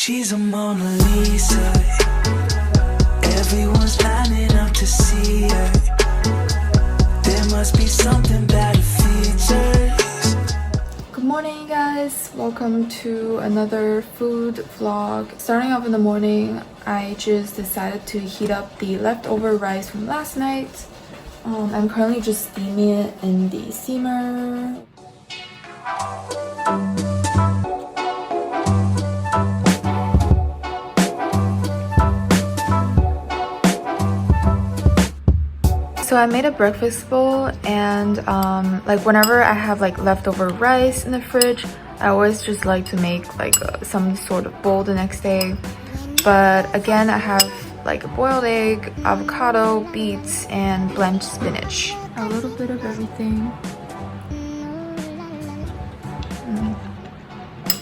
She's a Mona Lisa. Everyone's lining up to see her. There must be something about her features. Good morning, guys. Welcome to another food vlog. Starting off in the morning, I just decided to heat up the leftover rice from last night. I'm currently just steaming it in the steamer. So I made a breakfast bowl, and like whenever I have like leftover rice in the fridge, I always just like to make like some sort of bowl the next day. But again, I have like a boiled egg, avocado, beets, and blanched spinach. A little bit of everything.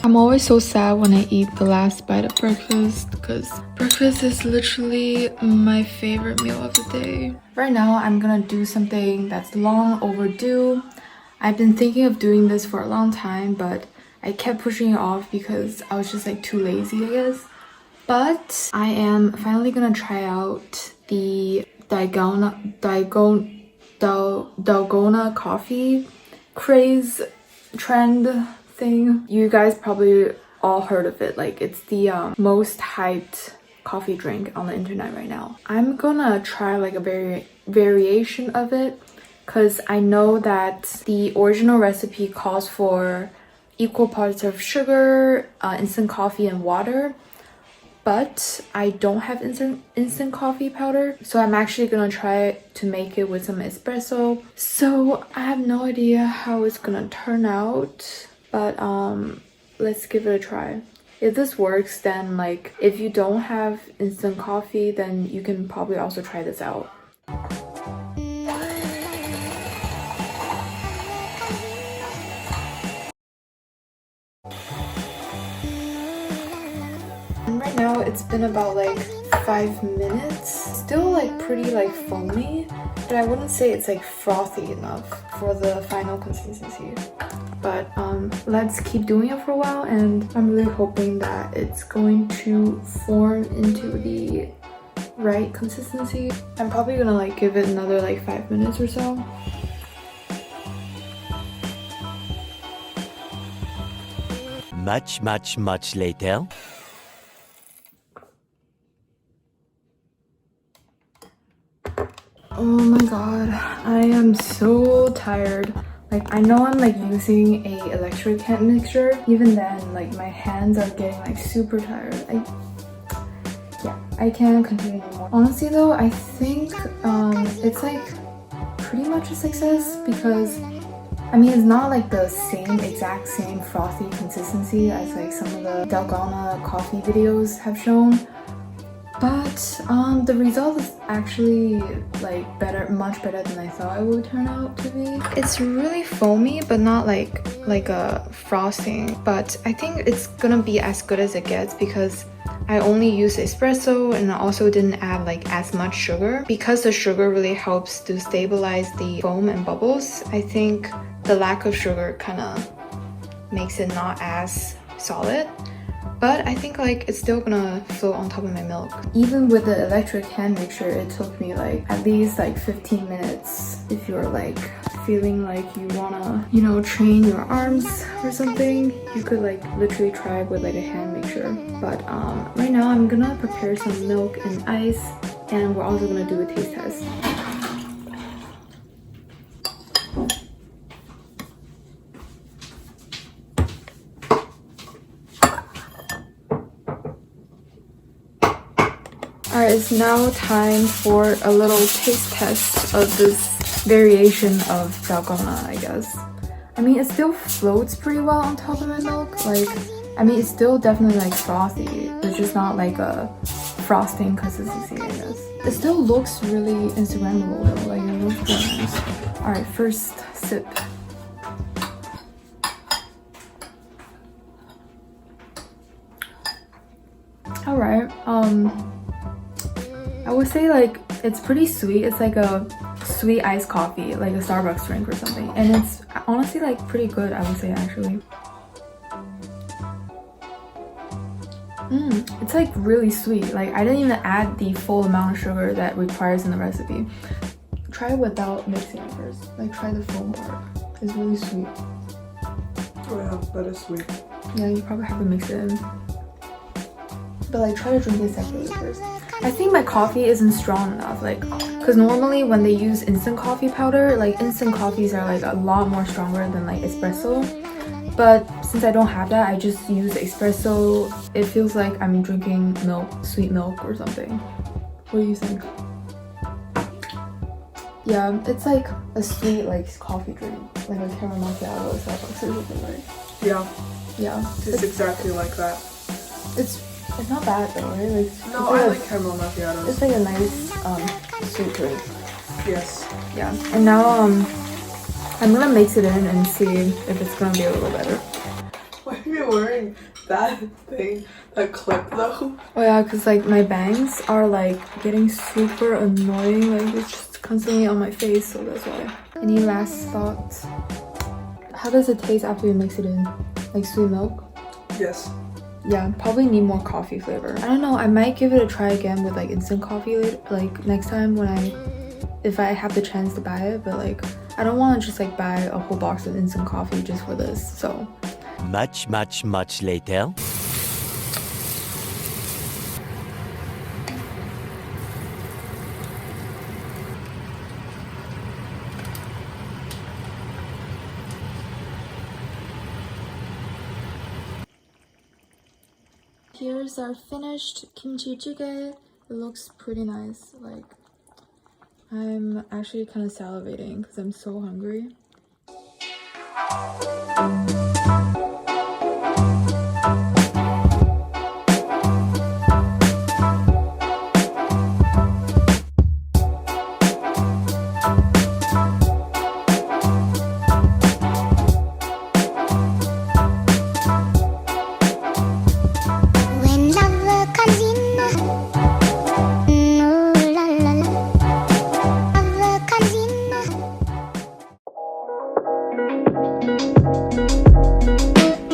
I'm always so sad when I eat the last bite of breakfast because breakfast is literally my favorite meal of the day. Right now, I'm gonna do something that's long overdue. I've been thinking of doing this for a long time, but I kept pushing it off because I was just like too lazy, I guess. But I am finally gonna try out the DALGONA coffee craze trend thing. You guys probably all heard of it. Like, it's the most hyped coffee drink on the internet right now. I'm gonna try like a variation of it because I know that the original recipe calls for equal parts of sugar, instant coffee, and water. But I don't have instant coffee powder, so I'm actually gonna try to make it with some espresso. So I have no idea how it's gonna turn out, but let's give it a try. If this works, then like if you don't have instant coffee, then you can probably also try this out. Right now it's been about like 5 minutes. Still like pretty like foamy, but I wouldn't say it's like frothy enough for the final consistency. But let's keep doing it for a while, and I'm really hoping that it's going to form into the right consistency. I'm probably gonna like give it another like 5 minutes or so. Much later. Oh my god, I am so tired. Like, I know I'm like using a electric hand mixer. Even then, like my hands are getting like super tired. I can't continue anymore. Honestly though, I think it's like pretty much a success because I mean, it's not like the exact same frothy consistency as like some of the DALGONA coffee videos have shown. But the result is actually like much better than I thought it would turn out to be. It's really foamy, but not like a frosting. But I think it's gonna be as good as it gets because I only used espresso and I also didn't add like as much sugar. Because the sugar really helps to stabilize the foam and bubbles, I think the lack of sugar kind of makes it not as solid. But I think like it's still gonna float on top of my milk. Even with the electric hand mixer, it took me like at least like 15 minutes. If you're like feeling like you wanna, you know, train your arms or something, you could like literally try it with like a hand mixer. But right now I'm gonna prepare some milk and ice, and we're also gonna do a taste test. Alright, it's now time for a little taste test of this variation of DALGONA, I guess. I mean, it still floats pretty well on top of my milk. Like, I mean, it's still definitely like frothy. It's just not like a frosting consistency, I guess. It still looks really Instagrammable though, like it looks really nice. Alright, first sip. Alright, I would say like it's pretty sweet. It's like a sweet iced coffee, like a Starbucks drink or something. And it's honestly like pretty good, I would say actually. It's like really sweet. Like I didn't even add the full amount of sugar that requires in the recipe. Try it without mixing it first. Like try the foam part. It's really sweet. Oh yeah, that is sweet. Yeah, you probably have to mix it in. But like try to drink it separately first. I think my coffee isn't strong enough, like, because normally when they use instant coffee powder, like instant coffees are like a lot more stronger than like espresso. But since I don't have that, I just use espresso. It feels like I'm drinking milk, sweet milk or something. What do you think? Yeah, it's like a sweet like coffee drink, like a caramel macchiato or something, right? Yeah. Yeah. It's exactly like that. It's not bad though, right? Like, no, I like caramel macchiatos. It's like a nice sweet drink. Yes. Yeah. And now I'm gonna mix it in and see if it's gonna be a little better. Why are you wearing that thing, that clip though? Oh yeah, because like my bangs are like getting super annoying. Like it's just constantly on my face, so that's why. Any last thoughts? How does it taste after you mix it in? Like sweet milk? Yes. Yeah, probably need more coffee flavor. I don't know, I might give it a try again with like instant coffee later, like next time if I have the chance to buy it, but like I don't want to just like buy a whole box of instant coffee just for this, so. Much later. Here's our finished kimchi jjigae. It looks pretty nice. Like, I'm actually kind of salivating because I'm so hungry.